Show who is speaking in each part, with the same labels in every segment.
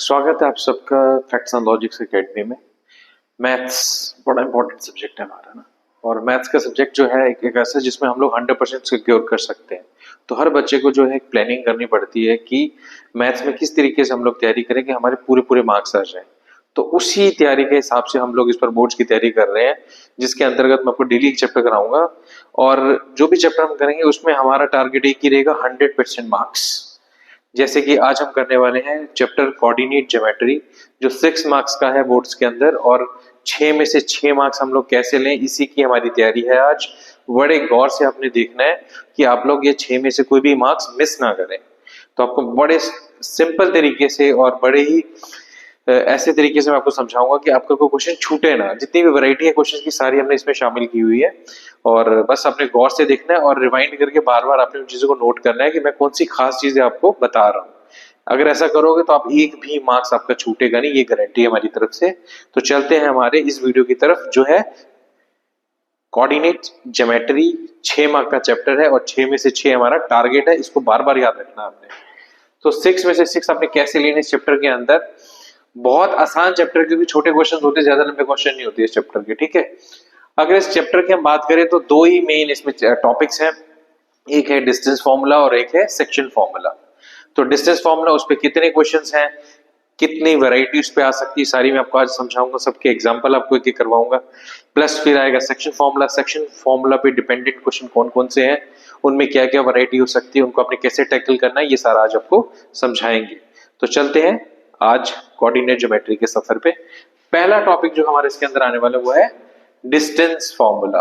Speaker 1: स्वागत है आप सबका फैक्ट्स एंड लॉजिक्स एकेडमी में। मैथ्स बड़ा इंपॉर्टेंट सब्जेक्ट है हमारा ना। और मैथ्स का सब्जेक्ट जो है एक ऐसा है जिसमें हम लोग 100% सिक्योर कर सकते हैं। तो हर बच्चे को जो है एक प्लानिंग करनी पड़ती है कि मैथ्स में किस तरीके से हम लोग तैयारी करें कि हमारे पूरे पूरे मार्क्स आ जाए। तो उसी तैयारी के हिसाब से हम लोग इस पर बोर्ड्स की तैयारी कर रहे हैं, जिसके अंतर्गत मैं आपको डेली एक चैप्टर कराऊंगा। और जो भी चैप्टर हम करेंगे उसमें हमारा टारगेट एक ही रहेगा, 100% मार्क्स। जैसे कि आज हम करने वाले हैं चैप्टर कोऑर्डिनेट ज्योमेट्री, जो 6 मार्क्स का है बोर्ड्स के अंदर, और 6 में से 6 मार्क्स हम लोग कैसे लें, इसी की हमारी तैयारी है आज। बड़े गौर से आपने देखना है कि आप लोग ये 6 में से कोई भी मार्क्स मिस ना करें। तो आपको बड़े सिंपल तरीके से और बड़े ही ऐसे तरीके से मैं आपको समझाऊंगा कि आपका कोई क्वेश्चन छूटे ना। जितनी भी वैरायटी है क्वेश्चन की सारी हमने इसमें शामिल की हुई है, और बस अपने गौर से देखना है और रिवाइंड करके बार बार आपने उन चीजों को नोट करना है कि मैं कौन सी खास चीजें आपको बता रहा हूँ। अगर ऐसा करोगे तो आप एक भी मार्क्स आपका छूटेगा नहीं, ये गारंटी है हमारी तरफ से। तो चलते हैं हमारे इस वीडियो की तरफ, जो है कोऑर्डिनेट ज्योमेट्री। 6 मार्क का चैप्टर है और 6 में से 6 हमारा टारगेट है, इसको बार बार याद रखना आपने। तो 6 में से 6 आपने कैसे लेने इस चैप्टर के अंदर। बहुत आसान चैप्टर, क्योंकि छोटे क्वेश्चन होते, ज्यादा लंबे क्वेश्चन नहीं होते इस चैप्टर के, ठीक है। अगर इस चैप्टर की हम बात करें तो दो ही मेन इसमें टॉपिक्स हैं, एक है डिस्टेंस फॉर्मूला और एक है सेक्शन फॉर्मूला। तो डिस्टेंस फॉर्मूला, उस पे कितने क्वेश्चंस हैं, कितनी वैरायटी उस पे आ सकती है, सारी मैं आपको आज समझाऊंगा, सबके एग्जांपल आपको एक एक करवाऊंगा। प्लस फिर आएगा सेक्शन फॉर्मूला। सेक्शन फॉर्मूला पे डिपेंडेंट क्वेश्चन कौन कौन से हैं, उनमें क्या क्या वैरायटी हो सकती है, उनको आपने कैसे टैकल करना है, ये सारा आज आपको समझाएंगे। तो चलते हैं आज कोऑर्डिनेट ज्योमेट्री के सफर पे। पहला टॉपिक जो हमारे इसके अंदर आने वाला वो है डिस्टेंस फॉर्मूला।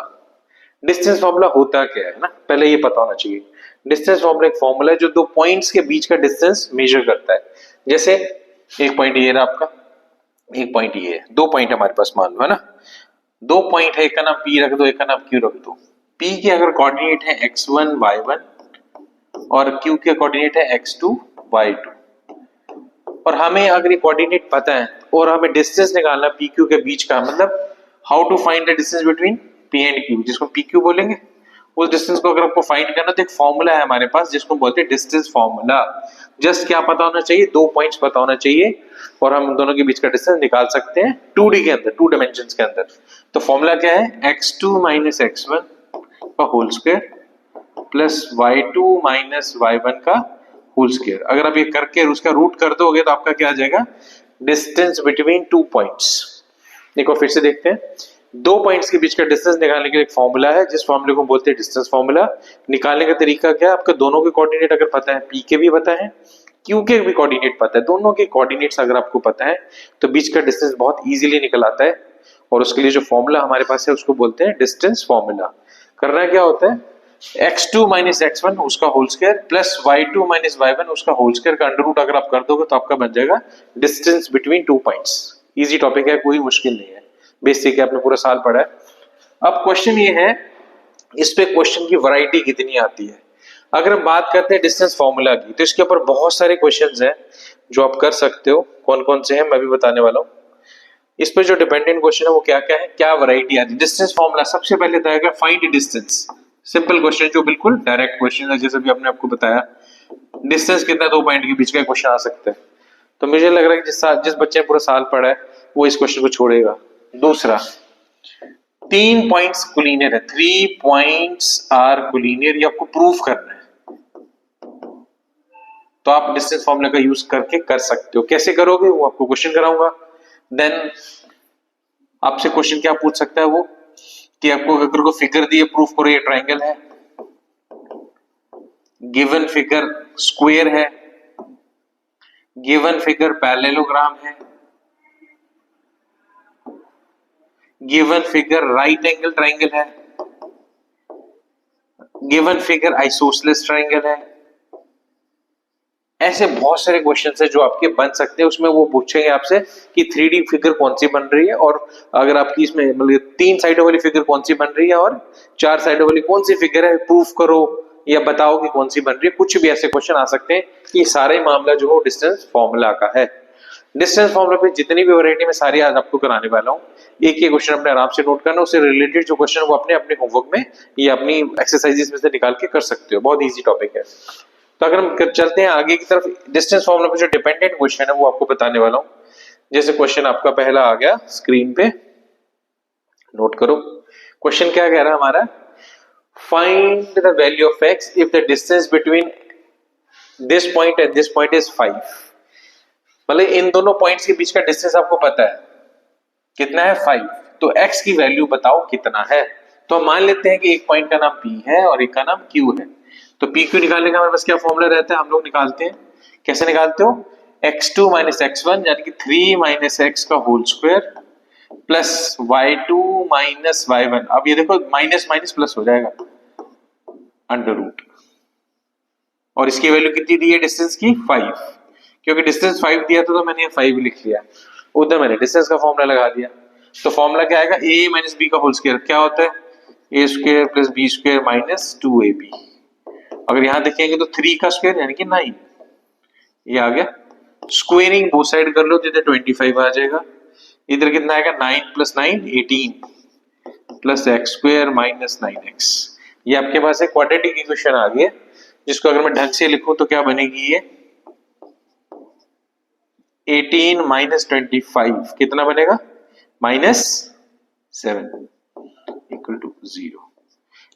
Speaker 1: डिस्टेंस फॉर्मूला होता क्या है ना, पहले ये पता होना चाहिए। डिस्टेंस फॉर्मूला एक फॉर्मूला है जो दो पॉइंट्स के बीच का डिस्टेंस मेजर करता है। जैसे एक पॉइंट ये रहा आपका, एक पॉइंट ये है, दो पॉइंट हमारे पास मान लो, है ना। दो पॉइंट है, एक का नाम पी रख दो, एक का नाम क्यू रख दो। पी के अगर कोऑर्डिनेट है x1 y1 और क्यू के कोऑर्डिनेट है x2 y2, और हमें अगर ये कोऑर्डिनेट पता है और हमें डिस्टेंस निकालना पी क्यू के बीच का, मतलब how to find the distance between P and Q, जिसको पी क्यू बोलेंगे, उस डिस्टेंस को अगर आपको फाइंड करना तो एक फॉर्मूला है हमारे पास जिसको बोलते हैं डिस्टेंस फॉर्मूला। जस्ट क्या पता होना चाहिए, दो पॉइंट्स पता होना चाहिए और हम दोनों के बीच का डिस्टेंस निकाल सकते हैं 2D के अंदर, 2 डायमेंशंस के अंदर। तो फॉर्मूला क्या है, x2 माइनस x1 का whole square plus y2 minus y1 का होल स्क्वायर। अगर आप ये करके उसका रूट कर दोगे तो आपका क्या आ जाएगा, डिस्टेंस बिटवीन 2 पॉइंट्स। देखो फिर से देखते हैं, दो पॉइंट्स के बीच का डिस्टेंस निकालने के लिए एक फॉर्मूला है, जिस फॉर्मूले को बोलते हैं डिस्टेंस फॉर्मूला। निकालने का तरीका क्या है, आपका दोनों के कोऑर्डिनेट अगर पता है, पी के भी पता है, क्यू के भी कोऑर्डिनेट पता है, दोनों के कोऑर्डिनेट्स अगर आपको पता है तो बीच का डिस्टेंस बहुत इजीली निकल आता है। और उसके लिए जो फॉर्मूला हमारे पास है उसको बोलते हैं डिस्टेंस फॉर्मूला। करना क्या होता है, x2 माइनस x1 उसका whole square plus y2 minus y1 उसका होल स्क्वायर का अंडर रूट अगर आप कर दोगे तो आपका बन जाएगा distance between 2 points. Easy topic है, कोई मुश्किल नहीं है, बेसिक है, आपने पूरा साल पढ़ा है। अब क्वेश्चन ये है, इस पे क्वेश्चन की वैरायटी कितनी आती है। अगर हम बात करते हैं डिस्टेंस फॉर्मूला की, तो इसके ऊपर बहुत सारे क्वेश्चंस हैं जो आप कर सकते हो। कौन कौन से हैं मैं भी बताने वाला हूँ। इस पे जो डिपेंडेंट क्वेश्चन है वो क्या क्या है, क्या वैरायटी आती है। डिस्टेंस फॉर्मूला सबसे पहले तो आएगा फाइंड डिस्टेंस। सिंपल क्वेश्चन, जो बिल्कुल डायरेक्ट क्वेश्चन है, जैसे भी आपने आपको बताया डिस्टेंस कितना दो पॉइंट के बीच का क्वेश्चन आ सकता है। तो मुझे लग रहा है कि जिस बच्चे ने पूरा साल पढ़ा है वो इस क्वेश्चन को छोड़ेगा। दूसरा, 3 पॉइंट्स कोलिनियर है, 3 पॉइंट्स आर कोलिनियर, ये आपको प्रूफ करना है। तो आप डिस्टेंस फॉर्मूला का यूज करके कर सकते हो। कैसे करोगे वो आपको क्वेश्चन कराऊंगा। देन आपसे क्वेश्चन क्या पूछ सकता है वो, कि आपको अगर को फिगर दी है, प्रूफ करो ये ट्रायंगल है, गिवन फिगर स्क्वायर है, गिवन फिगर पैरेललोग्राम है, given figure right angle triangle है, गिवन फिगर आइसोसेलेस ट्रायंगल है। ऐसे बहुत सारे क्वेश्चंस है जो आपके बन सकते हैं। उसमें वो पूछेंगे आपसे कि 3D फिगर कौन सी बन रही है, और अगर आपकी इसमें मतलब 3 साइडों वाली फिगर कौन सी बन रही है और 4 साइडों वाली कौन सी फिगर है, प्रूफ करो या बताओ कि कौन सी बन रही है। कुछ भी ऐसे क्वेश्चन आ सकते हैं। ये सारे मामला जो है डिस्टेंस फॉर्मूला का है। डिस्टेंस फॉर्मूला पे जितनी भी वैरायटी में सारी आज आपको कराने वाला हूँ। एक एक क्वेश्चन अपने आराम से नोट करना, उससे रिलेटेड जो क्वेश्चन वो अपने अपने होमवर्क में या अपनी एक्सरसाइजेस में से निकाल के कर सकते हो। बहुत इजी टॉपिक है। तो अगर हम चलते हैं आगे की तरफ, डिस्टेंस फॉर्मूला पे जो डिपेंडेंट क्वेश्चन है वो आपको बताने वाला हूं। जैसे क्वेश्चन आपका पहला आ गया स्क्रीन पे, नोट करो। क्वेश्चन क्या कह रहा है हमारा, find the value of x if the distance between this point and this point is 5। मतलब इन दोनों पॉइंट्स के बीच का डिस्टेंस आपको पता है कितना है, 5। तो x की वैल्यू बताओ कितना है। तो हम मान लेते हैं कि एक पॉइंट का नाम p है और एक का नाम q है। तो p q निकालने का हमारे पास क्या फॉर्मूला रहता है, हम लोग निकालते हैं। कैसे निकालते हो, x2 माइनस x1 यानी कि 3 माइनस x का whole square plus y2 minus y1। अब ये देखो माइनस माइनस प्लस हो जाएगा, अंडर रूट। और इसकी वैल्यू कितनी दी है डिस्टेंस की, 5। क्योंकि डिस्टेंस 5 दिया था तो मैंने 5 लिख लिया, उधर मैंने डिस्टेंस का फॉर्मूला लगा दिया। तो फॉर्मूला क्या आएगा, a माइनस बी का होल स्क्वायर क्या होता है, a square plus B square minus 2ab। अगर यहां देखेंगे तो 3 का स्क्वायर यानी कि 9, ये आ गया। स्क्वेयरिंग दो साइड कर लो तो इधर 25 आ जाएगा, इधर कितना आएगा 9 plus 9 18 plus x square minus 9x। ये आपके पास एक क्वाड्रेटिक इक्वेशन आ गई है, जिसको अगर मैं ढंग से लिखूं तो क्या बनेगी, ये 18 माइनस 25 कितना बनेगा, माइनस 7 इक्वल टू 0।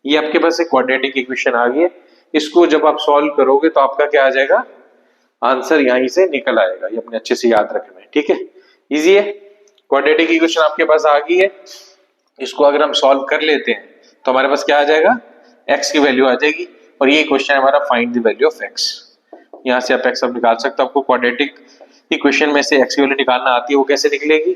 Speaker 1: ये आपके पास एक क्वाड्रेटिक इक्वेशन आ गई है। इसको जब आप सॉल्व करोगे तो आपका क्या आ जाएगा, आंसर यहीं से निकल आएगा। ये अपने अच्छे से याद रखना है, ठीक है, इजी है। क्वाड्रेटिक इक्वेशन आपके पास आ गई है, इसको अगर हम सॉल्व कर लेते हैं तो हमारे पास क्या आ जाएगा, x की वैल्यू आ जाएगी। और ये क्वेश्चन है हमारा find the value of x। यहां से आप x अब निकाल सकते हो। आपको क्वाड्रेटिक इक्वेशन में से x की वैल्यू निकालना आती है, वो कैसे निकलेगी,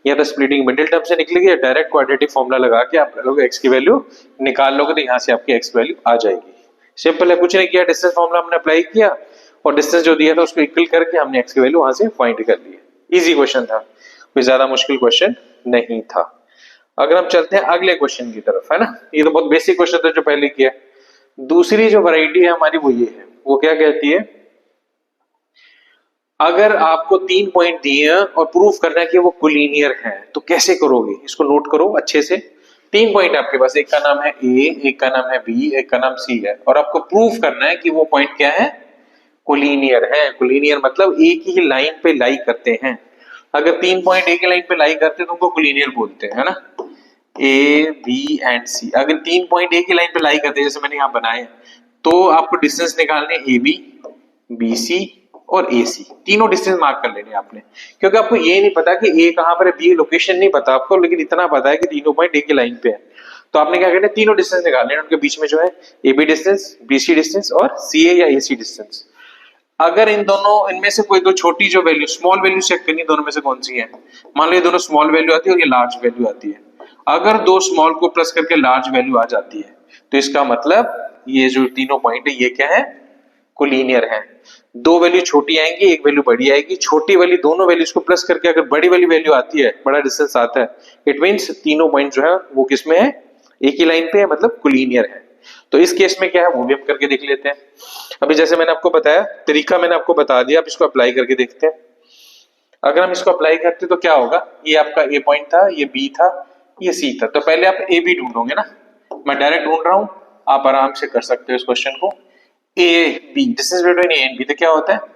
Speaker 1: या तो स्प्लिटिंग मिडिल टर्म से निकलेगी या डायरेक्ट क्वाड्रेटिक फॉर्मूला लगा के आप लोग x की वैल्यू निकाल लोगे तो यहां से आपकी x वैल्यू आ जाएगी। सिंपल है, कुछ नहीं किया, डिस्टेंस फॉर्मूला हमने अप्लाई किया और डिस्टेंस जो दिया था उसको इक्वल करके हमने x की वैल्यू वहां से फाइंड कर ली। इजी क्वेश्चन था, कोई ज्यादा मुश्किल क्वेश्चन नहीं था। अगर हम चलते हैं अगले क्वेश्चन की तरफ, है ना, ये तो बहुत बेसिक क्वेश्चन था जो पहले किया। दूसरी जो वैरायटी है हमारी वो ये है, वो क्या कहती है, अगर आपको 3 पॉइंट दिए हैं और प्रूफ करना है कि वो कोलिनियर है तो कैसे करोगे, इसको नोट करो अच्छे से। 3 पॉइंट आपके पास, एक का नाम है ए, एक का नाम है बी, एक का नाम सी है, और आपको प्रूफ करना है कि वो पॉइंट क्या है, कोलिनियर है। कोलिनियर मतलब एक ही लाइन पे लाई करते हैं। अगर 3 पॉइंट एक ही लाइन पे लाई करते हैं तो उनको कोलिनियर बोलते हैं, है ना, ए बी एंड सी। अगर 3 पॉइंट एक ही लाइन पे लाई करते हैं जैसे मैंने यहाँ बनाए, तो आपको डिस्टेंस निकालने ए बी, बी सी और ए सी, तीनों डिस्टेंस मार्क कर लेने आपने। क्योंकि आपको ये नहीं पता कि ए कहां पर है, बी लोकेशन नहीं पता आपको, लेकिन इतना पता है कि तीनों पॉइंट एक ही लाइन पे है। तो आपने क्या करना है, तीनों डिस्टेंस निकालने हैं, उनके बीच में जो है A B distance, B C distance और सी ए या ए सी डिस्टेंस। अगर इन दोनों, इनमें से कोई दो छोटी जो वैल्यू, स्मॉल वैल्यू चेक करनी, दोनों में से कौन सी है। मान लो ये दोनों स्मॉल वैल्यू आती है और ये लार्ज वैल्यू आती है। अगर दो स्मॉल को प्लस करके लार्ज वैल्यू आ जाती है तो इसका मतलब ये जो तीनों पॉइंट है ये क्या है, कोलिनियर है। दो वैल्यू छोटी आएंगी, एक वैल्यू बड़ी आएगी, छोटी वैल्यू दोनों वैल्यूज को प्लस करके अगर बड़ी वाली वैल्यू आती है, बड़ा डिस्टेंस आता है, इट मींस तीनों पॉइंट जो है वो किसमें है, एक ही लाइन पे है, मतलब कोलिनियर है। तो इस केस में क्या है वो भी हम करके देख लेते हैं। अभी जैसे मैंने आपको बताया, तरीका मैंने आपको बता दिया, अब इसको अप्लाई करके देखते हैं। अगर हम इसको अप्लाई करते तो क्या होगा, ये आपका ए पॉइंट था, ये बी था, ये सी था। तो पहले आप ए बी ढूंढोगे ना, मैं डायरेक्ट ढूंढ रहा हूं, आप आराम से कर सकते हो इस क्वेश्चन को। A B, distance between A and B, तो क्या होता है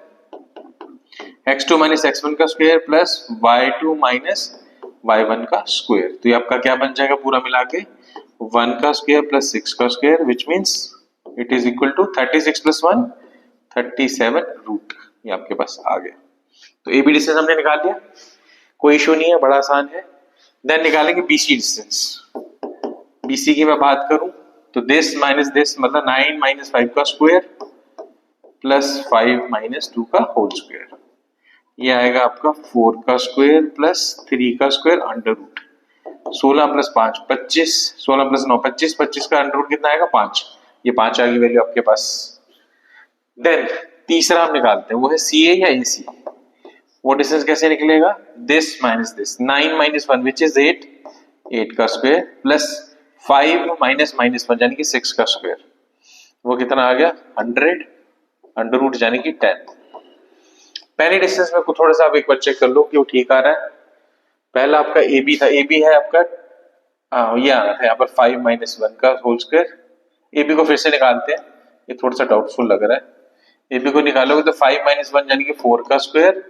Speaker 1: x2 माइनस x1 का square plus y2 minus y1 का स्क्वायर। तो ये आपका क्या बन जाएगा पूरा मिला के, 1 का स्क्वायर प्लस 6 का square, which means it is equal to 36 plus 1 37 root. ये आपके पास आ गया। तो ए बी डिस्टेंस हमने निकाल लिया, कोई इशू नहीं है, बड़ा आसान है। देन निकालेंगे बीसी डिस्टेंस। बीसी की मैं बात करूं तो दिस माइनस दिस, मतलब 9 माइनस 5 का स्क्वायर प्लस 5 माइनस 2 का होल स्क्वायर। ये आएगा आपका 4 का स्क्वायर प्लस 3 का square under root. 16 plus 5 25, 16 plus 9 25, 25 का अंडर रूट कितना आएगा 5। ये 5 आ गई वैल्यू आपके पास। देन तीसरा हम निकालते हैं, वो है सी ए या ए सी। वो डिस्टेंस कैसे निकलेगा, this minus this, 9 minus 1 which is 8, 8 का स्क्वायर प्लस 5 माइनस माइनस 1 यानी कि 6 का स्क्वायर। वो कितना आ गया 100 अंडर रूट यानी कि 10। पहले डिस्टेंस में को थोड़ा सा आप एक बार चेक कर लो कि वो ठीक आ रहा है। पहला आपका ए बी था, ए बी है आपका, ये आना था यहाँ पर 5 माइनस 1 का होल स्क्वायर। ए बी को फिर से निकालते हैं, ये थोड़ा सा डाउटफुल लग रहा है। AB को निकालोगे तो 5 - 1 यानी कि 4 का स्क्वायर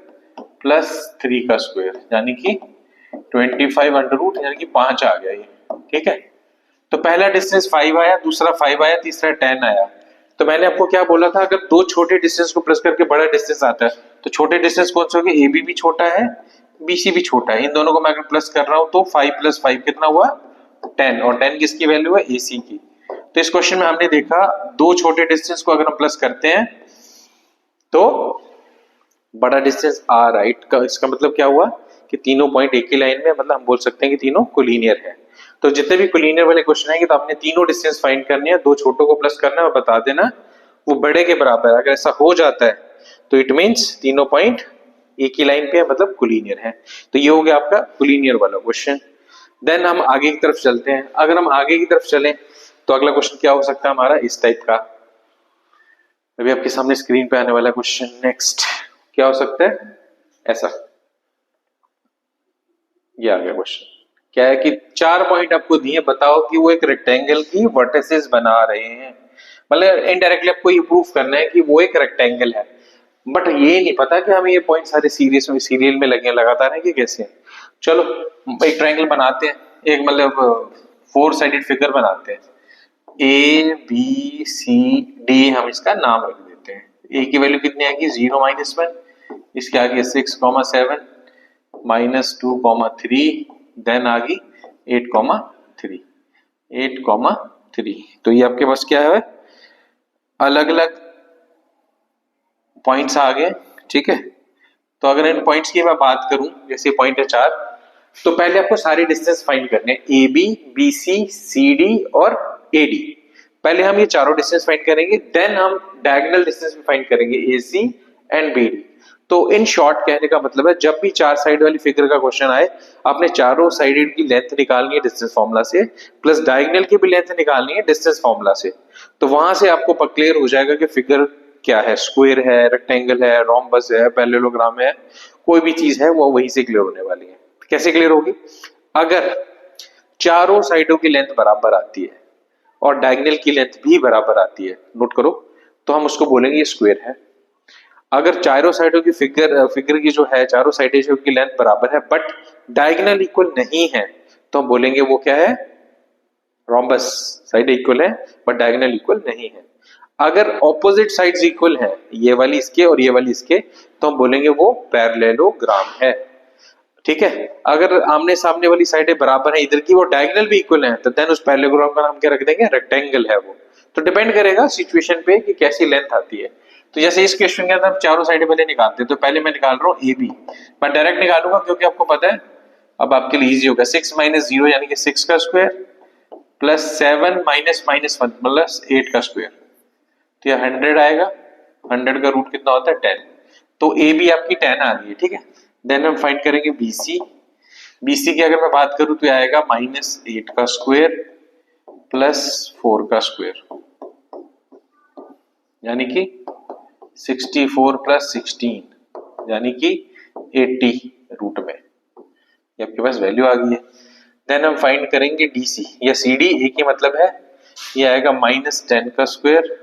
Speaker 1: प्लस 3 का स्क्वायर यानी कि 25 अंडर रूट यानी कि 5 आ गया ये। ठीक है, तो पहला डिस्टेंस 5 आया, दूसरा 5 आया, तीसरा 10 आया। तो मैंने आपको क्या बोला था, अगर दो छोटे डिस्टेंस को प्लस करके बड़ा डिस्टेंस आता है तो छोटे डिस्टेंस कौन से होंगे, AB भी छोटा है, BC भी छोटा है। इन दोनों को मैं अगर प्लस कर रहा हूं तो 5 + 5 कितना हुआ, 10, और 10 किसकी वैल्यू है, AC की। तो इस क्वेश्चन में हमने देखा दो छोटे डिस्टेंस को अगर हम प्लस करते हैं तो बड़ा डिस्टेंस आ राइट का, इसका मतलब क्या हुआ कि तीनों पॉइंट एक ही लाइन में, मतलब हम बोल सकते हैं कि तीनों कोलिनियर है। तो जितने भी कोलिनियर वाले क्वेश्चन आएंगे तो आपने तीनों डिस्टेंस फाइंड करने हैं, दो छोटों को प्लस करना है और बता देना वो बड़े के बराबर है। अगर ऐसा हो जाता है तो इट मींस तीनों पॉइंट एक ही लाइन पे है, मतलब कोलिनियर है। तो ये हो गया आपका कोलिनियर वाला क्वेश्चन। देन हम आगे की तरफ चलते हैं। अगर हम आगे की तरफ चलें तो अगला क्वेश्चन क्या हो सकता है हमारा, इस टाइप का। अभी आपके सामने स्क्रीन पे आने वाला क्वेश्चन नेक्स्ट क्या हो सकता है, ऐसा। ये आ गया क्वेश्चन, क्या है कि 4 पॉइंट आपको दिए, बताओ कि वो एक रेक्टेंगल की वर्टिसेस बना रहे हैं। मतलब इनडायरेक्टली आपको ये प्रूफ करना है कि वो एक रेक्टेंगल है, बट ये नहीं पता कि हमें ये पॉइंट सारे सीरियल में लगे लगातार है कि कैसे। चलो एक ट्रायंगल बनाते हैं, एक मतलब 4 साइडेड फिगर बनाते हैं। ABCD हम इसका नाम रख देते हैं। ए की वैल्यू कितनी आएगी, 0 - 1, इसके आगे 6, 7 -2, 3, देन आ गई 8, 3, 8, 3। तो ये आपके पास क्या है, अलग अलग पॉइंट्स आ गए। ठीक है, तो अगर इन पॉइंट्स की मैं बात करूं, जैसे पॉइंट है 4, तो पहले आपको सारे डिस्टेंस फाइंड करने हैं, AB, BC, CD और AD। पहले हम ये चारों डिस्टेंस फाइंड करेंगे, देन हम डायगोनल डिस्टेंस भी फाइंड करेंगे, AC एंड BD। तो इन शॉर्ट कहने का मतलब है, जब भी 4 साइड वाली फिगर का क्वेश्चन आए, आपने चारों साइडेड की लेंथ निकालनी है डिस्टेंस फॉर्मूला से, प्लस डायगोनल की भी लेंथ निकालनी है डिस्टेंस फॉर्मूला से। तो वहां से आपको क्लियर हो जाएगा कि फिगर क्या है, स्क्वायर है, रेक्टेंगल है, रोम्बस है, पैरेललोग्राम है, कोई भी चीज है वो वहीं से क्लियर होने वाली है। कैसे क्लियर होगी, अगर चारों साइडों की लेंथ बराबर आती है और डायगोनल की लेंथ भी बराबर आती है, नोट करो, तो हम उसको बोलेंगे ये स्क्वायर है। अगर चारों साइडों की फिगर की जो है, चारों साइडों की लेंथ बराबर है बट डायगोनल इक्वल नहीं है, तो हम बोलेंगे वो क्या है, रोम्बस। साइड इक्वल है बट डायगोनल इक्वल नहीं है। अगर ऑपोजिट साइड्स इक्वल है, ये वाली इसके और ये वाली इसके, तो हम बोलेंगे वो पैरेललोग्राम है। ठीक है, अगर आमने सामने वाली साइडें बराबर है, इधर की वो डायगोनल भी इक्वल है, तो देन उस पैरेललोग्राम का नाम क्या रख देंगे, रेक्टेंगल है वो। तो डिपेंड करेगा सिचुएशन पे कि कैसी लेंथ आती है। तो जैसे इस क्वेश्चन के अंदर हम चारों साइडें पहले निकालते हैं, तो पहले मैं निकाल रहा हूँ AB। मैं डायरेक्ट निकालूंगा क्योंकि आपको पता है, अब आपके लिए इजी होगा। 6 - 0 यानी कि 6 का स्क्वायर प्लस 7 - -1 प्लस 8 का स्क्वायर, तो यह 100 आएगा। 100 का रूट कितना होता है, 10। तो AB आपकी 10 आ रही है। ठीक है, देन हम फाइंड करेंगे BC। BC की अगर मैं बात करूं तो आएगा -8 का स्क्वायर प्लस 4 का स्क्वायर, यानी कि 64 + 16 यानी कि 80 रूट में। ये आपके पास वैल्यू आ गई है। देन हम फाइंड करेंगे DC या CD। एक ही मतलब है, ये आएगा -10 का स्क्वायर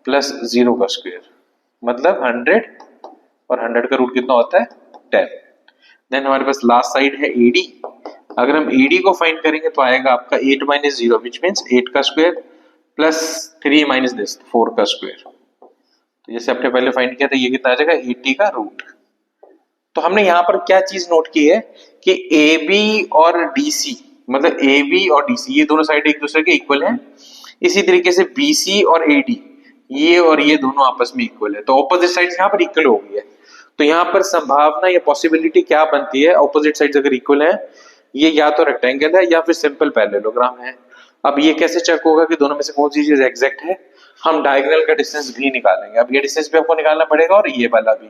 Speaker 1: प्लस 0 का स्क्वायर, मतलब 100, और 100 का रूट कितना होता है, 10। देन हमारे पास लास्ट साइड है AD। अगर हम AD को फाइंड करेंगे तो आएगा आपका 8 - 0 विच मींस 8 का स्क्वायर प्लस 3 - दिस 4 का स्क्वायर। तो जैसे आपने पहले फाइंड किया था, ये कितना आ जाएगा, 80 का रूट। तो हमने यहाँ पर क्या चीज नोट की है कि AB और DC, मतलब AB और DC ये दोनों साइड एक दूसरे के इक्वल हैं। इसी तरीके से BC और AD ये और ये दोनों आपस में इक्वल है, तो ऑपोजिट साइड्स यहाँ पर इक्वल हो गई है। तो यहाँ पर संभावना या पॉसिबिलिटी क्या बनती है, ऑपोजिट साइड्स अगर इक्वल है, ये या तो रेक्टेंगल है या फिर सिंपल पैरेललोग्राम है। अब ये कैसे चेक होगा कि दोनों में से कौन सी चीज एग्जैक्ट है, हम डायगोनल का डिस्टेंस भी निकालेंगे। अब ये डिस्टेंस भी आपको निकालना पड़ेगा और ये वाला भी।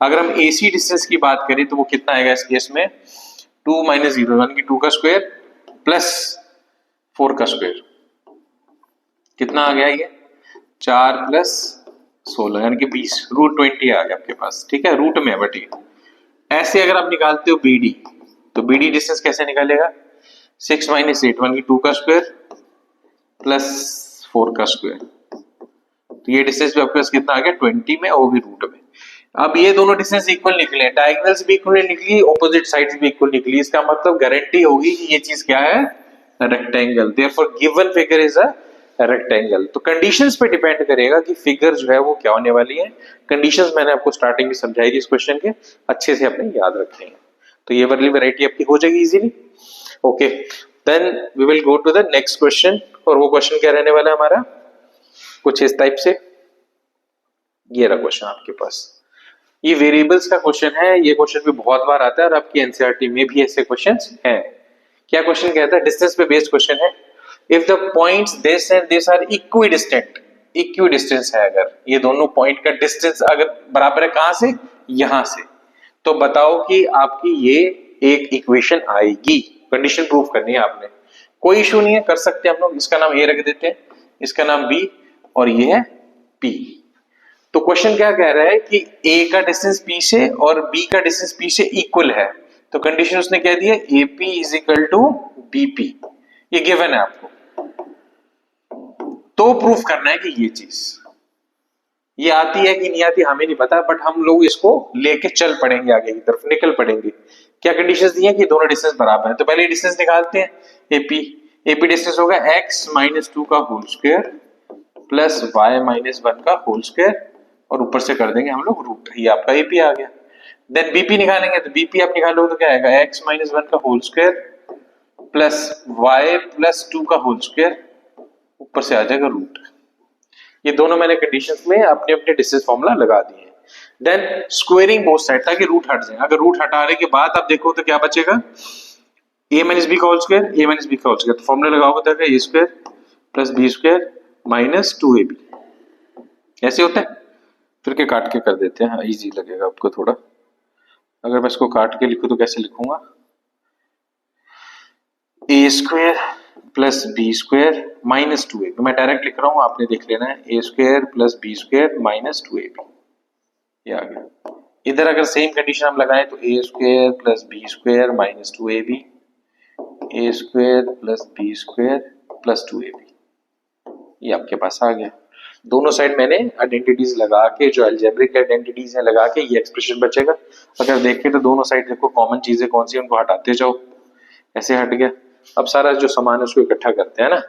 Speaker 1: अगर हम AC डिस्टेंस की बात करें तो वो कितना आएगा इस केस में, 2 - 0 यानी कि 2 का स्क्वायर प्लस 4 का स्क्वायर, कितना आ गया ये, 4 + 16 यानी कि 20, रूट 20 आ गया आपके पास। ठीक है, रूट में बट ये ऐसे अगर आप निकालते हो BD, तो BD डिस्टेंस कैसे निकालेगा, 6 - 8 यानी कि 2 का स्क्वायर प्लस 4 का स्क्वायर, तो ये डिस्टेंस भी आपके पास कितना आ गया 20 में, और वो भी रूट में। अब ये दोनों डिस्टेंस इक्वल निकले, डायगोनल्स भी इक्वल निकली, ऑपोजिट साइड्स भी इक्वल निकली, इसका मतलब गारंटी होगी कि ये चीज क्या है, rectangle. Therefore given figure is a rectangle. तो कंडीशंस पे डिपेंड करेगा कि फिगर जो है वो क्या होने वाली है। कंडीशंस मैंने आपको स्टार्टिंग में समझाई थी इस क्वेश्चन के, अच्छे से आपने याद रखनी है। तो ये वाली वैरायटी आपकी हो जाएगी easily. Okay, then we will go to the next question. और वो क्वेश्चन क्या रहने वाला है हमारा, कुछ इस टाइप से। ये रहा क्वेश्चन आपके पास, ये वेरिएबल्स का क्वेश्चन है। ये क्वेश्चन भी बहुत बार आता है और आपकी एनसीईआरटी में भी ऐसे क्वेश्चंस हैं। क्या क्वेश्चन कहता है, डिस्टेंस पे बेस्ड क्वेश्चन है। If the points this and this are equidistant, equidistance है अगर ये दोनों पॉइंट का डिस्टेंस अगर बराबर है, कहां से, यहां से, तो बताओ कि आपकी ये एक इक्वेशन आएगी। कंडीशन प्रूफ करनी है आपने, कोई इशू नहीं है, कर सकते हैं हम लोग। इसका नाम ए रख देते हैं, इसका नाम बी, और ये है पी। तो क्वेश्चन क्या कह रहा है कि ए का डिस्टेंस पी से और बी का डिस्टेंस पी से इक्वल है। तो कंडीशन उसने कह दी है AP is equal to BP, ये गिवन है आपको। तो प्रूफ करना है कि ये चीज ये आती है कि नहीं आती हमें नहीं पता, बट हम लोग इसको लेके चल पड़ेंगे, आगे की तरफ निकल पड़ेंगे। क्या कंडीशंस दी है कि दोनों डिस्टेंस बराबर है। तो पहले डिस्टेंस निकालते हैं, एपी। एपी डिस्टेंस होगा x माइनस 2 का whole square plus y minus 1 का होल स्क्वायर, और ऊपर से कर देंगे हम लोग रूट, ये आपका एपी आ गया। देन बीपी निकालेंगे, तो बीपी आप निकालोगे तो क्या आएगा, x माइनस 1 का whole square plus y plus 2 का होल स्क्वायर, ऊपर से आ जाएगा रूट। ये दोनों मैंने कंडीशंस में अपने अपने डिस्टेंस फॉर्मूला लगा दिए। देन स्क्वेयरिंग बोथ साइड, ताकि रूट हट जाए। अगर रूट हटाने के बाद आप देखो तो क्या बचेगा, a माइनस बी का whole square, a minus B का होल स्क्वायर। तो फॉर्मूला लगाओगे तो a square plus B square minus 2ab, ऐसे होता है। फिर के काट के कर देते हैं, इजी लगेगा आपको थोड़ा। अगर मैं इसको काट के लिखूं तो कैसे लिखूंगा, a square plus B square minus 2ab। मैं डायरेक्ट लिख रहा हूं, आपने देख लेना है, a square plus B square minus 2ab, ये आ गया। इधर अगर सेम कंडीशन हम लगाएं तो a square plus B square minus 2ab, a square plus B square plus 2ab, ये आपके पास आ गया। दोनों साइड मैंने आइडेंटिटीज लगा के, जो अलजेब्रिक आइडेंटिटीज है लगा के, ये एक्सप्रेशन बचेगा। अगर देखें तो दोनों साइड देखो कॉमन चीजें कौन सी, उनको हटाते जाओ, ऐसे हट गया। अब सारा जो सामान है उसको इकट्ठा करते हैं ना।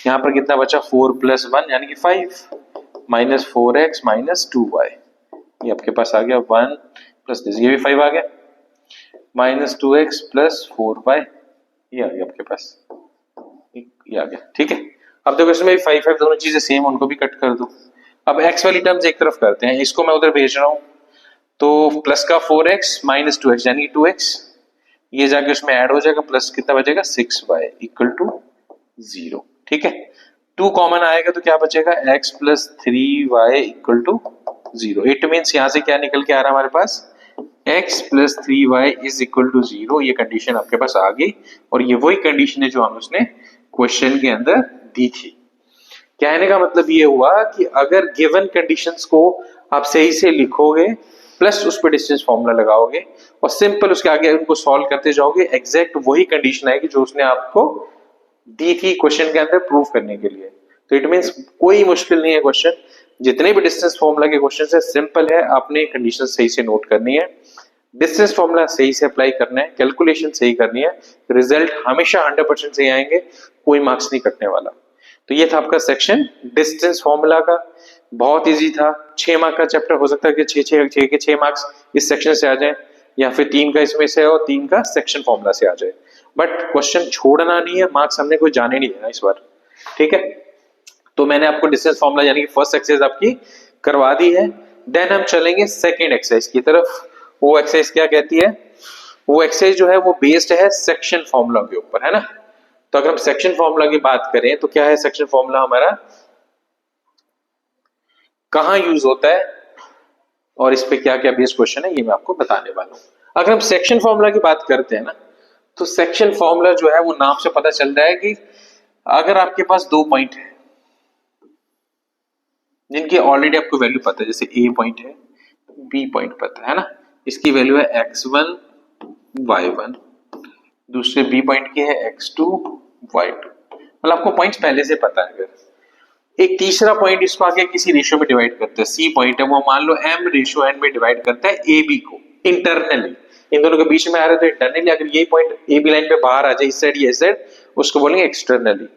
Speaker 1: यहाँ पर कितना बचा, 4 प्लस 1 यानी कि 5 माइनस 4x माइनस 2y, ये आपके पास आ गया। 1 प्लस दिस, ये भी 5 आ गया, माइनस 2x प्लस 4y, ये आ गया आपके पास, ये आ गया। ठीक है, अब देखो इसमें 5 है, दोनों चीजें सेम, उनको भी कट कर दो। अब x वाली टर्म्स एक तरफ करते हैं, इसको मैं उधर भेज रहा हूं, तो प्लस का 4x माइनस 2x यानी 2x, ये जाके उसमें ऐड हो जाएगा, प्लस कितना बचेगा 6y इक्वल टू 0। ठीक है, 2 कॉमन आएगा तो क्या बचेगा, x plus 3y equal to 0। It means यहां से क्या निकल के आ रहा है हमारे पास, x plus 3y is equal to 0। ये कंडीशन आपके पास आ गई, और ये वही कंडीशन है जो हम उसने क्वेश्चन के अंदर दी थी। कहने का मतलब ये हुआ कि अगर गिवन कंडीशंस को आप सही से लिखोगे, प्लस उस पर डिस्टेंस फॉर्मूला लगाओगे और सिंपल उसके आगे उनको सॉल्व करते जाओगे, एग्जैक्ट वही कंडीशन आएगी जो उसने आपको दी थी क्वेश्चन के अंदर प्रूफ करने के लिए। तो इट मींस कोई मुश्किल नहीं है क्वेश्चन, जितने भी डिस्टेंस फॉर्मूला के क्वेश्चन है सिंपल है, आपने कंडीशन सही से नोट करनी है, डिस्टेंस फॉर्मूला सही से अप्लाई करना है, कैलकुलेशन सही करनी है, रिजल्ट हमेशा 100% सही आएंगे, कोई मार्क्स नहीं कटने वाला। तो ये था आपका सेक्शन डिस्टेंस फॉर्मूला का, बहुत इजी था। 6 मार्क का चैप्टर, हो सकता है कि 6 के 6 मार्क्स इस सेक्शन से आ जाए, या फिर 3 का इसमें से और 3 का सेक्शन फॉर्मूला से आ जाए, बट क्वेश्चन छोड़ना नहीं है, मार्क्स हमने कोई जाने नहीं देना इस बार। ठीक है, तो मैंने आपको डिस्टेंस फॉर्मूला यानी कि फर्स्ट एक्सरसाइज आपकी करवा दी है। देन हम चलेंगे सेकेंड एक्सरसाइज की तरफ। वो एक्सरसाइज क्या कहती है, वो एक्सरसाइज जो है वो बेस्ड है सेक्शन फॉर्मूला के ऊपर, है ना। तो अगर हम सेक्शन फॉर्मूला की बात करें तो क्या है सेक्शन फॉर्मूला हमारा, कहां यूज होता है और इस पे क्या क्या बेस्ड क्वेश्चन है, ये मैं आपको बताने वाला हूं। अगर हम सेक्शन फॉर्मूला की बात करते हैं ना, तो सेक्शन फॉर्मूला जो है वो नाम से पता चल रहा है कि अगर आपके पास 2 पॉइंट है जिनकी ऑलरेडी आपको वैल्यू पता है, जैसे ए पॉइंट है, बी पॉइंट पता है ना, इसकी वैल्यू है x1 y1, दूसरे बी पॉइंट की है x2 y2, मतलब आपको पॉइंट्स पहले से पता है। अगर एक तीसरा पॉइंट इसको आगे किसी रेशियो में डिवाइड करते हैं, सी पॉइंट है वो मान लो m रेशियो n में डिवाइड करता है ए बी को इंटरनली, इन दोनों के बीच में आ रहा है तो इंटरनली, अगर ये पॉइंट ए बी लाइन पे बाहर आ जाए इस साइड या इस साइड उसको बोलेंगे एक्सटर्नली।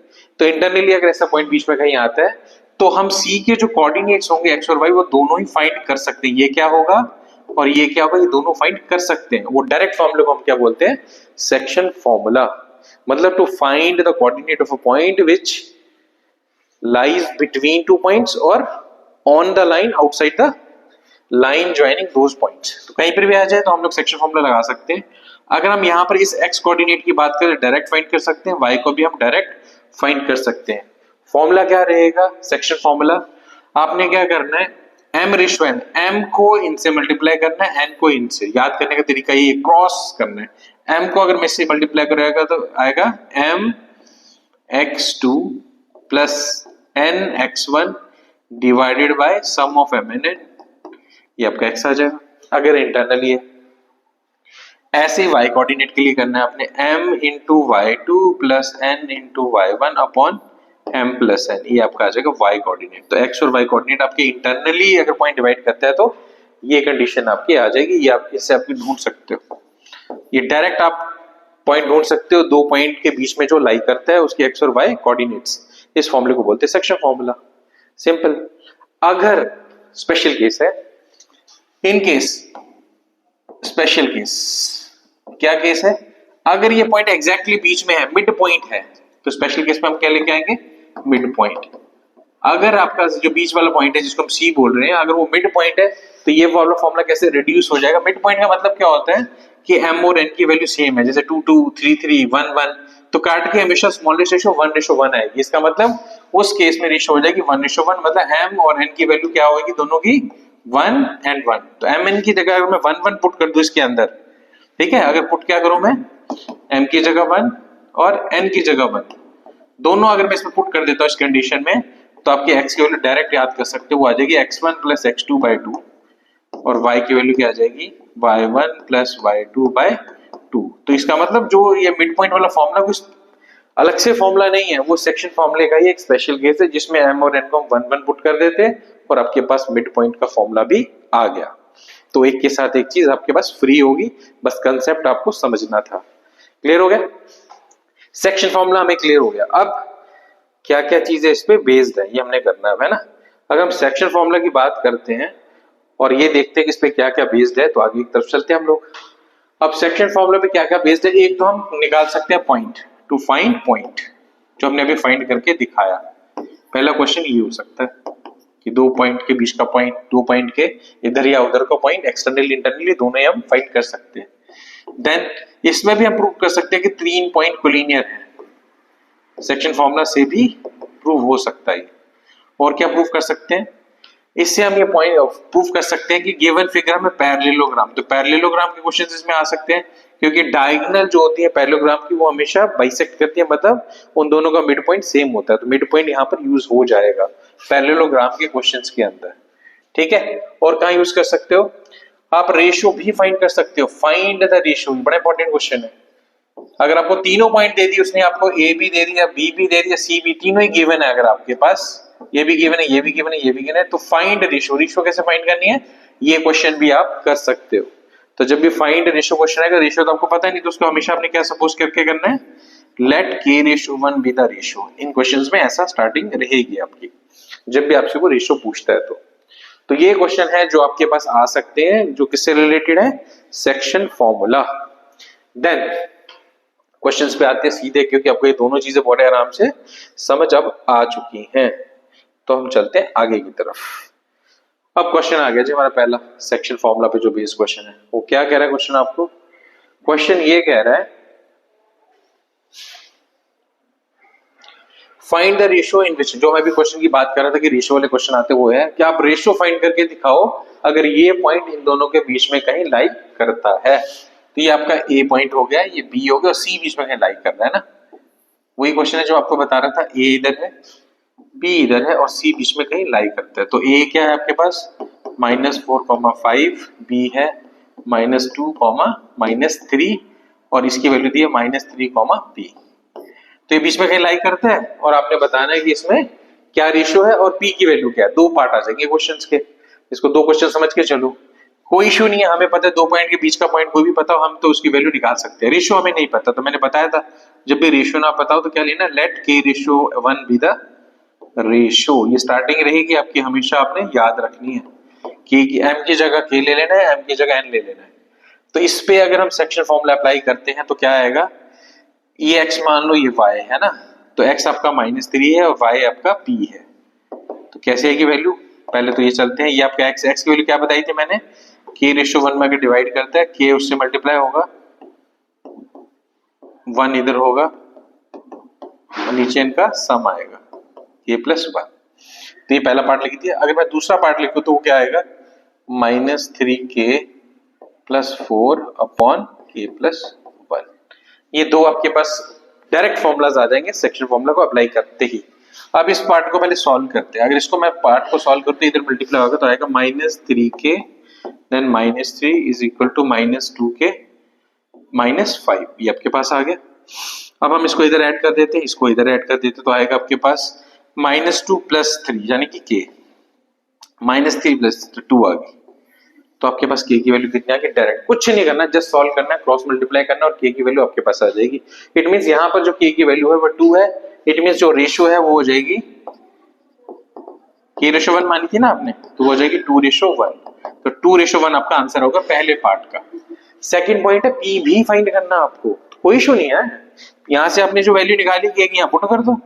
Speaker 1: तो इंटरनली अगर ऐसा पॉइंट बीच में कहीं आता है तो हम सी के जो कोऑर्डिनेट्स होंगे एक्स और वाई वो दोनों ही फाइंड कर सकते हैं, ये क्या होगा और ये क्या होगा, ये दोनों फाइंड कर सकते हैं। वो डायरेक्ट फॉर्मूले को हम क्या बोलते हैं, सेक्शन फॉर्मूला। मतलब to find the coordinate of a point which lies between two points or on the line outside the line joining those points। तो कहीं पर भी आ जाए तो हम लोग सेक्शन फॉर्मूला लगा सकते हैं। अगर हम यहाँ पर इस x कोऑर्डिनेट की बात करें डायरेक्ट फाइंड कर सकते हैं, y को भी हम डायरेक्ट फाइंड कर सकते हैं। फॉर्मूला क्या रहेगा, सेक्शन फॉर्मूला आपने क्या करना है, m रेशो n, m को इन से मल्टीप्लाई करना है, n को इन से। याद करने का तरीका ये क्रॉस करना है, m को अगर मैं इससे मल्टीप्लाई करेगा तो आएगा m x2 plus n x1 divided by sum of m n n, ये आपका x आ जाएगा अगर इंटरनली है। ऐसे ही y कोऑर्डिनेट के लिए करना है आपने m into y2 plus n into y1 upon m plus n, ये आपका आ जाएगा y कोऑर्डिनेट। तो x और y कोऑर्डिनेट आपके इंटरनली अगर पॉइंट डिवाइड करता है तो ये कंडीशन आपकी आ जाएगी, ये आप इससे आपकी ढूंढ सकते हो। ये डायरेक्ट आप पॉइंट ढूंढ सकते हो, दो पॉइंट के बीच में जो लाई करता है उसके x और y कोऑर्डिनेट्स, इस फॉर्मूले को बोलते हैं सेक्शन फॉर्मूला। सिंपल। अगर स्पेशल केस है, इन केस स्पेशल केस क्या केस है, अगर ये पॉइंट एग्जैक्टली बीच में है, मिड पॉइंट है, तो स्पेशल केस में हम क्या लेके आएंगे, मिड पॉइंट। अगर आपका जो बीच वाला पॉइंट है जिसको हम सी बोल रहे हैं, अगर वो मिड पॉइंट है तो ये वाला फॉर्मूला कैसे रिड्यूस हो जाएगा। मिड पॉइंट का मतलब क्या होता है कि m और n की वैल्यू सेम है, जैसे 2 2 3 3 1 1, तो काट के हमेशा स्मॉलेस्ट रेशियो 1:1 आएगी। इसका मतलब उस केस में रेशियो हो जाएगी 1:1, मतलब m और n की वैल्यू क्या होगी, दोनों की 1 and 1। तो mn की जगह अगर मैं 1 1 पुट कर दूं इसके अंदर, ठीक है, अगर पुट क्या करूं मैं, m की जगह 1 और n की जगह 1, दोनों अगर मैं इसमें पुट कर देता हूं इस कंडीशन में, तो आपकी x की वैल्यू डायरेक्ट याद कर सकते हो, वो आ जाएगी x1 प्लस x2 बाई 2, और y की वैल्यू क्या आ जाएगी, y1 प्लस y2 बाई 2। तो इसका मतलब जो ये मिड पॉइंट वाला फॉर्मूला कुछ अलग से फॉर्मूला नहीं है, वो सेक्शन फॉर्मूले का ही एक स्पेशल केस है जिसमें m और n को हम 1 1 पुट कर देते हैं और आपके पास मिड पॉइंट का फॉर्मूला भी आ गया। तो एक के साथ एक चीज आपके पास फ्री होगी, बस कंसेप्ट आपको समझना था। क्लियर हो गया, सेक्शन फॉर्मूला हमें क्लियर हो गया। अब क्या क्या चीजें इस पे बेस्ड है ये हमने करना है ना। अगर हम सेक्शन फॉर्मूला की बात करते हैं और ये देखते हैं कि इस पे क्या क्या बेस्ड है, तो आगे की तरफ चलते हैं हम लोग। अब सेक्शन फॉर्मूला पे क्या क्या बेस्ड है, एक तो हम निकाल सकते हैं पॉइंट, टू फाइंड पॉइंट, जो हमने अभी फाइंड करके दिखाया। पहला क्वेश्चन ये हो सकता है कि दो पॉइंट के बीच का पॉइंट, दो पॉइंट के इधर या उधर का पॉइंट, एक्सटर्नली इंटरनली दोनों ही हम फाइंड कर सकते हैं। देन इसमें भी हम प्रूव कर सकते हैं कि 3 पॉइंट कोलिनियर है, सेक्शन फॉर्मूला से भी प्रूव हो सकता है। और क्या प्रूव कर सकते हैं, इससे हम ये पॉइंट प्रूव कर सकते हैं कि गिवन फिगर में पैरेललोग्राम, तो पैरेललोग्राम के क्वेश्चंस इसमें आ सकते हैं, क्योंकि डायगोनल जो होती है पैरेललोग्राम की वो हमेशा बाइसेक्ट करती है, मतलब उन दोनों का मिड पॉइंट सेम होता है, तो मिड पॉइंट यहाँ पर यूज हो जाएगा पैरेललोग्राम के क्वेश्चंस के अंदर। ठीक है, और कहाँ यूज कर सकते हो आप, रेशियो भी फाइंड कर सकते हो, फाइंड द रेशियो, बड़ा इंपॉर्टेंट क्वेश्चन है। अगर आपको तीनों पॉइंट दे दी उसने, आपको ए भी दे दिया, बी भी दे दिया, सी भी, तीनों ही गिवन है, अगर आपके पास ये भी गिवन है, ये भी गिवन है, ये भी गिवन है, तो फाइंड रेशियो, रेशियो कैसे फाइंड करनी है ये क्वेश्चन भी आप कर सकते हो। तो जब भी फाइंड रेशियो क्वेश्चन आएगा, रेशियो तो आपको पता नहीं, तो उसको हमेशा आपने क्या सपोज करके करना है, let k ratio 1 be the ratio. इन क्वेश्चंस में ऐसा स्टार्टिंग रहेगी आपकी जब भी आपसे वो रेशियो पूछता है। तो ये क्वेश्चन है जो आपके पास आ सकते हैं, जो किससे रिलेटेड है, सेक्शन फॉर्मूला। देन क्वेश्चंस पे आते हैं सीधे, क्योंकि आपको ये दोनों चीजें बड़े आराम से समझ अब आ चुकी हैं। तो हम चलते हैं आगे की तरफ। अब क्वेश्चन आ गया जी हमारा पहला, सेक्शन फॉर्मूला पे जो बेस क्वेश्चन है, वो क्या कह रहा है क्वेश्चन आपको, क्वेश्चन ये कह रहा है फाइंड द रेशियो इन विच, जो मैं भी क्वेश्चन की बात कर रहा था कि रेशियो वाले क्वेश्चन आते वो है कि आप रेशियो फाइंड करके दिखाओ अगर ये पॉइंट इन दोनों के बीच में कहीं लाई करता है। तो ये आपका ए पॉइंट हो गया, ये बी हो गया, और सी बीच में कहीं लाई कर रहा है ना। वही क्वेश्चन है जो आपको बता रहा था, ए इधर है, बी इधर है, और सी बीच में कहीं लाई करता है। तो ए क्या है आपके पास -4,5, बी है -2, -3, और इसकी वैल्यू दी है -3, बी। तो ये बीच में कहीं लाई करता है, और आपने बताना है कि इसमें क्या रेशियो है और पी की वैल्यू क्या है, दो पार्ट आ जाएंगे क्वेश्चंस के। इसको दो क्वेश्चन समझ के चलो, कोई इशू नहीं है, हमें पता है दो पॉइंट के बीच का पॉइंट कोई भी पता हो हम तो उसकी वैल्यू निकाल सकते हैं। रेशियो हमें नहीं पता तो मैंने बताया था जब भी रेशियो ना पता हो तो क्या लेना, लेट के रेशियो 1 बी द रेशियो। ये स्टार्टिंग रहेगी आपकी, हमेशा आपने याद रखनी है कि एम की जगह के ले लेना है, एम की जगह एन ले लेना है। तो इस पे अगर हम सेक्शन फॉर्मूला अप्लाई करते हैं तो क्या आएगा, ये x मान लो ये y है ना, तो x आपका -3 है और y आपका p है। तो कैसे आएगी वैल्यू, पहले तो ये चलते हैं, ये आपका x की वैल्यू क्या बताई थी मैंने, k/1 में अगर डिवाइड करता है k उससे मल्टीप्लाई होगा, 1 इधर होगा और नीचे इनका सम आएगा k+1। तो ये पहला पार्ट लिख दिया। अगर मैं दूसरा पार्ट लिखूं तो वो क्या आएगा, -3k+4/k+1। ये दो आपके पास डायरेक्ट फॉर्मूलाज आ जाएंगे सेक्शन फॉर्मूला को अप्लाई करते ही। अब इस पार्ट को पहले सॉल्व करते हैं। अगर इसको मैं पार्ट को सॉल्व करते इधर मल्टीप्लाई होगा तो आएगा -3k then -3 is equal to -2k -5। ये आपके पास आ गया। अब हम इसको इधर ऐड कर देते हैं, इसको इधर ऐड कर देते तो आएगा आपके पास -2 + 3 यानी कि k, -3 + 2 आ गई। तो आपके पास k की वैल्यू कितनी आ गई, डायरेक्ट कुछ नहीं करना, जस्ट सॉल्व करना है, क्रॉस मल्टीप्लाई करना और k की वैल्यू आपके पास आ जाएगी। इट मींस यहां पर जो k की वैल्यू है वो 2 है। इट मींस जो रेशियो है वो हो जाएगी, k/1 मानी थी ना आपने, तो हो जाएगी 2/1। तो 2/1 आपका आंसर होगा पहले पार्ट का। सेकंड पॉइंट है p भी फाइंड करना आपको, तो कोई इशू नहीं है। यहां से आपने जो वैल्यू निकाली k की यहां पुट कर दो,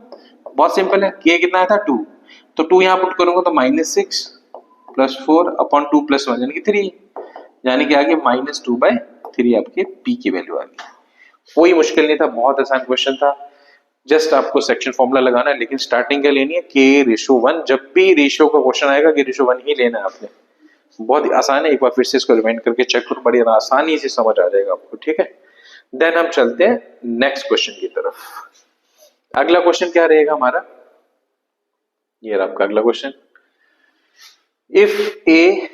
Speaker 1: बहुत सिंपल है। k कितना था 2, तो 2 यहां पुट करूंगा तो -6 + 4/2 + 1 यानी कि 3, यानी कि आगे -2/3 आपके p की वैल्यू आ गई। कोई मुश्किल नहीं था, बहुत आसान क्वेश्चन था। जस्ट आपको सेक्शन फॉर्मूला लगाना है, लेकिन स्टार्टिंग क्या लेनी है, k/1। जब भी रेशियो का क्वेश्चन आएगा k/1 ही लेना है आपने। बहुत ही आसान है, एक बार फिर से इसको रिमाइंड करके चेक करो, बड़ी आसानी से समझ आ जाएगा आपको, ठीक है। देन हम चलते हैं नेक्स्ट क्वेश्चन की तरफ। अगला क्वेश्चन क्या रहेगा हमारा, ये रहा आपका अगला question. If a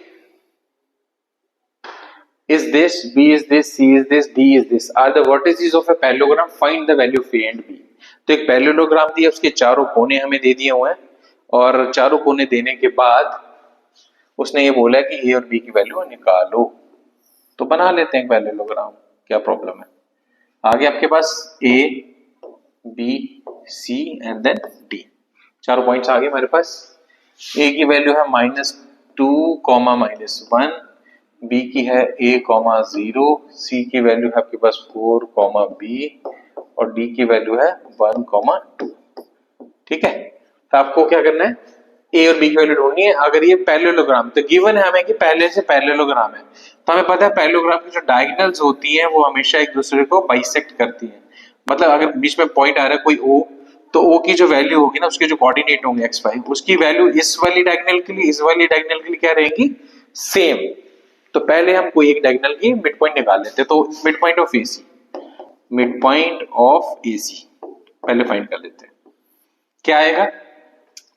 Speaker 1: is this, b is this, c is this, d is this are the vertices of a parallelogram, find the value of a and b। तो एक पैरेललोग्राम दिया, उसके चारों कोने हमें दे दिए हुए हैं और चारों कोने देने के बाद उसने ये बोला कि a और b की वैल्यू निकालो। तो बना लेते हैं पैरेललोग्राम, क्या प्रॉब्लम है। आगे आपके पास a b c and then d, चारों पॉइंट्स आगे हमारे पास। a की वैल्यू है -2, -1, b की है a, 0, c की वैल्यू है आपके पास 4, b और d की वैल्यू है 1, 2। ठीक है, तो आपको क्या करना है, a और b की वैल्यू ढूंढनी है। अगर ये पैरेललोग्राम, तो गिवन है हमें कि पहले से पैरेललोग्राम है, तो हमें पता है पैरेललोग्राम की जो डायगोनल्स होती हैं वो हमेशा एक दूसरे को बाइसेक्ट करती हैं। मतलब अगर बीच में पॉइंट आ रहा है कोई o, तो o की जो वैल्यू होगी ना, उसके जो कोऑर्डिनेट होंगे x, y, उसकी वैल्यू इस वाली डायगोनल के लिए, इस वाली डायगोनल के लिए क्या रहेगी, सेम। तो पहले हम कोई एक डायगोनल की मिड पॉइंट निकाल लेते हैं। तो mid point of AC, mid point of AC पहले फाइंड कर लेते हैं। क्या आएगा,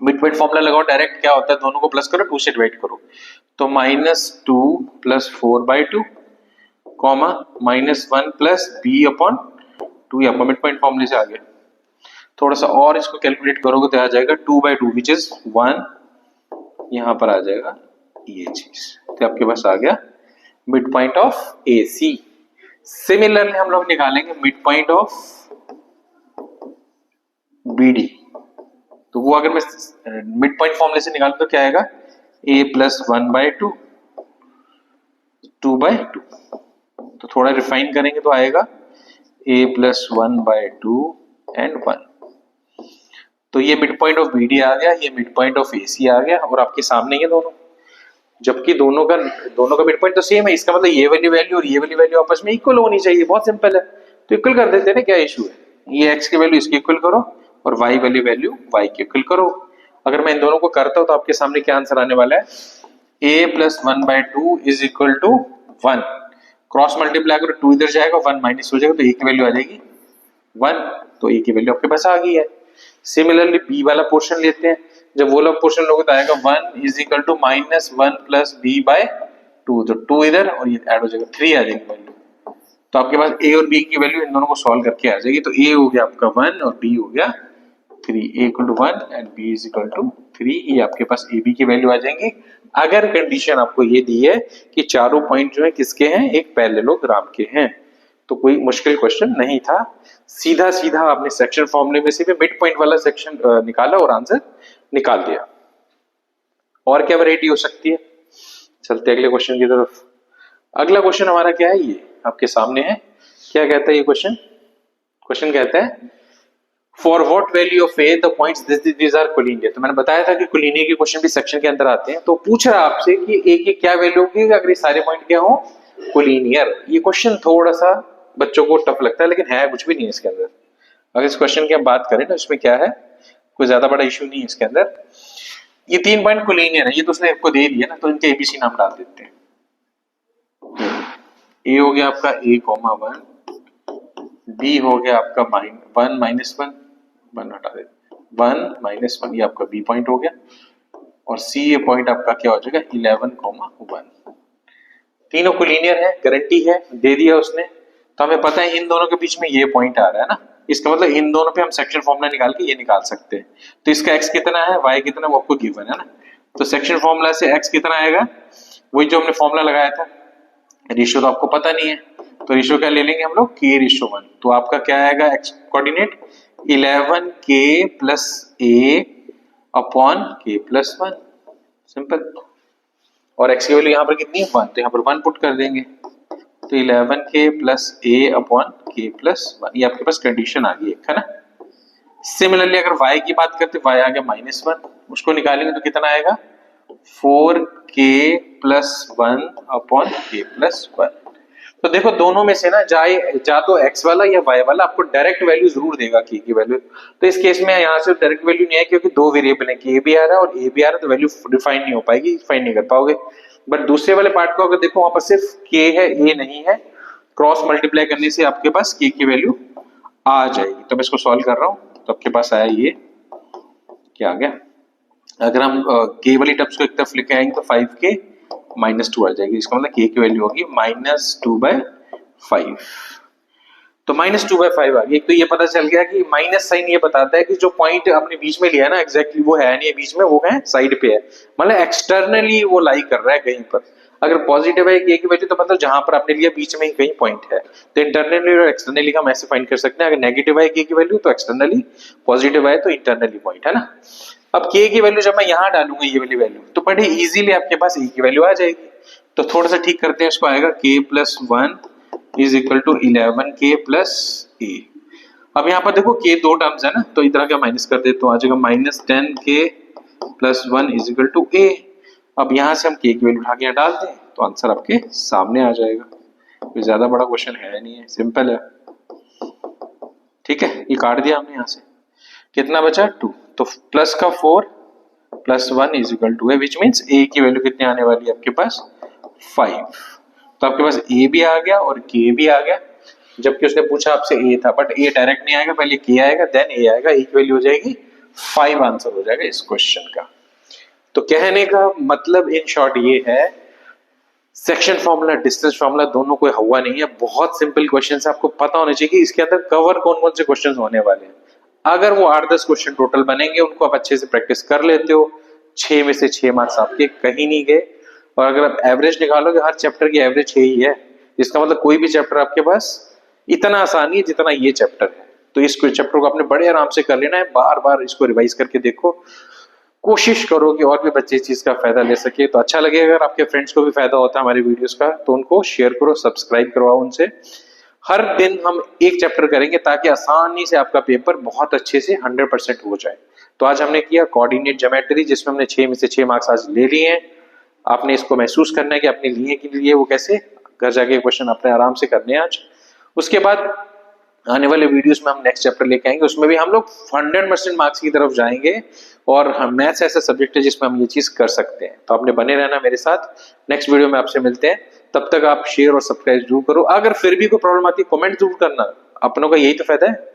Speaker 1: मिड पॉइंट फॉर्मूला लगाओ डायरेक्ट, क्या होता है, दोनों को प्लस करो, 2 से डिवाइड करो। तो -2 + 4/2 कॉमा -1 + b/2, आपका मिड पॉइंट फॉर्मूले से आ गया। थोड़ा सा और इसको कैलकुलेट करोगे तो आ जाएगा 2/2 विच इज 1, यहां पर आ जाएगा ये चीज। तो आपके पास आ गया mid point of AC। Similarly हम लोग निकालेंगे मिड पॉइंट ऑफ BD। तो वो अगर मैं मिड पॉइंट फॉर्मूले से निकालूं तो क्या आएगा, a + 1/2 2/2। तो थोड़ा रिफाइन करेंगे तो आएगा a + 1/2 एंड 1। तो ये मिड पॉइंट ऑफ BD आ गया, ये मिड पॉइंट ऑफ AC आ गया और आपके सामने ये दोनों, जबकि दोनों का मिड पॉइंट तो सेम है। इसका मतलब ये वाली वैल्यू और ये वाली वैल्यू आपस में इक्वल होनी चाहिए, बहुत सिंपल है। तो इक्वल कर देते हैं ना, क्या इशू है। ये x की वैल्यू इसकी इक्वल करो और y वाली वैल्यू y की इक्वल करो। अगर मैं इन दोनों को करता हूं तो आपके सामने क्या आंसर आने वाला है, a + 1/2 is equal to 1। Cross multiply करो, 2 इधर जाएगा, 1 माइनस हो जाएगा, तो a की वैल्यू आ जाएगी 1। तो a की वैल्यू आपके पास आ गई है। सिमिलरली b वाला पोर्शन लेते हैं, जब वो वाला पोर्शन लोगे तो आएगा 1 इज इक्वल टू -1 + b/2। तो 2 इधर और ये ऐड हो जाएगा, 3 आ जाएगी वैल्यू। तो आपके पास a और b की वैल्यू इन दोनों को सॉल्व करके आ जाएगी। तो a हो गया आपका 1 और b हो गया 3, a equal to 1 and b is equal to 3। ये आपके पास a b की वैल्यू आ जाएंगी अगर कंडीशन आपको ये दी है कि चारों पॉइंट जो है किसके हैं, एक पैरेललोग्राम के हैं। तो कोई मुश्किल क्वेश्चन नहीं था, सीधा सीधा आपने सेक्शन फॉर्मूले में से भी मिड पॉइंट वाला सेक्शन निकाला और आंसर निकाल दिया। और क्या वैरायटी हो सकती है, चलते अगले क्वेश्चन की तरफ। अगला क्वेश्चन हमारा क्या है, ये आपके सामने है। क्या कहता है ये क्वेश्चन? क्वेश्चन कहता है for what value of A the points this are collinear. तो मैंने बताया था कि कोलिनियर के क्वेश्चन भी सेक्शन के अंदर आते हैं। तो पूछ रहा है आपसे कि ए की क्या वैल्यू होगी अगर ये सारे पॉइंट क्या हो, कोलिनियर। ये क्वेश्चन थोड़ा सा बच्चों को टफ लगता है, लेकिन है कुछ भी नहीं है इसके अंदर। अगर इस क्वेश्चन की हम बात करें तो इसमें क्या है, कोई ज्यादा बड़ा इश्यू नहीं है इसके अंदर। ये 3 पॉइंट कोलिनियर है, ये तो उसने आपको दे दिया ना, तो इनके एबीसी नाम डाल देते हैं। ए हो गया आपका a, 1, बी हो गया आपका 1 माइनस 1 हटा देते, 1 माइनस 1 ये आपका बी पॉइंट हो गया, और सी ये पॉइंट आपका क्या हो जाएगा 11, 1। तीनों कोलिनियर है, गारंटी है, दे दिया उसने। तो हमें पता है इन दोनों के बीच में ये पॉइंट आ रहा है ना, इसका मतलब इन दोनों पे हम सेक्शन फॉर्मूला निकाल के ये निकाल सकते हैं। तो इसका x कितना है, y कितना, वो आपको गिवन है ना। तो सेक्शन फॉर्मूला से x कितना आएगा, वही जो हमने फॉर्मूला लगाया था। रेशियो तो आपको पता नहीं है, तो रेशियो क्या ले लेंगे हम लोग, k/1। तो आपका क्या आएगा x coordinate 11k plus a upon k plus 1, simple. और x की वैल्यू यहाँ पर कितनी है 1, तो यहाँ पर 1 पुट कर देंगे। तो 11k plus a upon k plus 1, ये आपके पास कंडीशन आ गई एक, है ना। सिमिलरली अगर y की बात करते, y आ गया -1, उसको निकालेंगे तो कितना आएगा 4k plus 1 upon k plus 1। तो देखो दोनों में से ना जा तो x वाला या y वाला आपको डायरेक्ट वैल्यू जरूर देगा k की वैल्यू। तो इस केस में यहाँ से डायरेक्ट वैल्यू नहीं है, क्योंकि दो वेरिएबल है, k भी आ रहा है और a भी आ रहा है, तो वैल्यू डिफाइन नहीं हो पाएगी, फाइंड नहीं कर पाओगे। बट दूसरे वाले पार्ट को अगर देखो, वहां पर सिर्फ k है, a नहीं है, क्रॉस मल्टीप्लाई करने से आपके पास k की वैल्यू आ जाएगी। तो मैं इसको सॉल्व कर रहा हूँ, तो आपके पास आया ये क्या आ गया। अगर हम k वाली टर्म्स को एक तरफ लेके आएंगे तो 5k -2 आ जाएगी। इसका मतलब k की वैल्यू होगी -2/5। तो -2/5 आ गई। एक तो ये पता चल गया कि माइनस साइन ये बताता है कि जो पॉइंट आपने बीच में लिया ना एग्जैक्टली वो है नहीं बीच में, वो है साइड पे है, मतलब एक्सटर्नली वो लाई कर रहा है कहीं पर। अगर पॉजिटिव है k की वैल्यू तो मतलब जहां पर आपने लिया बीच में ही कहीं पॉइंट है। तो इंटरनली और एक्सटर्नली हम ऐसे फाइंड कर सकते हैं। अगर नेगेटिव है k की वैल्यू तो एक्सटर्नली, पॉजिटिव है तो इंटरनली पॉइंट, है ना। अब k की वैल्यू जब मैं यहां डालूंगा ये वाली वैल्यू, तो बड़े इजीली आपके पास a की वैल्यू आ जाएगी। तो थोड़ा सा ठीक करते हैं, इसको आएगा k plus 1 is equal to 11k plus a। अब यहाँ पर देखो k दो टर्म्स है ना, तो इधर क्या माइनस कर देते हो, आ जाएगा -10k plus 1 is equal to a। अब यहाँ से हम k की वैल्यू उठा के यहाँ डाल दें तो आंसर आपके सामने आ जाएगा। कोई ज्यादा बड़ा क्वेश्चन है नहीं है, सिंपल है। ठीक है, ये काट दिया हमने यहाँ से, कितना बचा 2। तो प्लस का 4 प्लस 1 इज इक्वल टू है, विच मीन्स a की वैल्यू कितनी आने वाली है आपके पास 5। तो आपके पास a भी आ गया और k भी आ गया, जबकि उसने पूछा आपसे a था, बट a डायरेक्ट नहीं आएगा, पहले k आएगा देन a आएगा। a की वैल्यू हो जाएगी 5, आंसर हो जाएगा इस क्वेश्चन का। तो कहने का मतलब इन शॉर्ट ये है, सेक्शन फॉर्मूला डिस्टेंस फॉर्मूला दोनों कोई हुआ नहीं है, बहुत सिंपल क्वेश्चन है। आपको पता होना चाहिए कि इसके अंदर कवर कौन कौन से क्वेश्चन होने वाले हैं। अगर वो 8-10 क्वेश्चन टोटल बनेंगे, उनको आप अच्छे से प्रैक्टिस कर लेते हो, 6 में से 6 मार्क्स आपके कहीं नहीं गए। और अगर आप एवरेज निकालोगे, हर चैप्टर की एवरेज 6 ही है, इसका मतलब कोई भी चैप्टर आपके पास इतना आसान नहीं है जितना ये चैप्टर है। तो इस चैप्टर को आपने बड़े आराम से कर लेना है, बार बार इसको रिवाइज करके देखो, कोशिश करो कि और भी बच्चे इस चीज का फायदा ले सके। तो अच्छा लगे अगर आपके फ्रेंड्स को भी फायदा होता है हमारी वीडियोस का, तो उनको शेयर करो, सब्सक्राइब करवाओ उनसे। हर दिन हम एक चैप्टर करेंगे ताकि आसानी से आपका पेपर बहुत अच्छे से 100% हो जाए। तो आज हमने किया कोऑर्डिनेट ज्योमेट्री, जिसमें हमने 6 में से 6 मार्क्स आज ले लिए हैं। आपने इसको महसूस करना है कि आपने लिए कि लिए वो कैसे, घर जाके क्वेश्चन अपने आराम से करने हैं आज। उसके बाद आने वाले वीडियोस में हम नेक्स्ट चैप्टर लेके आएंगे, उसमें भी हम लोग 100% मार्क्स की तरफ जाएंगे। और हम मैथ्स ऐसा सब्जेक्ट है जिसमें हम ये चीज कर सकते हैं। तो आपने बने रहना मेरे साथ, नेक्स्ट वीडियो में आपसे मिलते हैं। तब तक आप शेयर और सब्सक्राइब जरूर करो। अगर फिर भी कोई प्रॉब्लम आती है कमेंट जरूर करना, अपनों का यही तो फायदा है।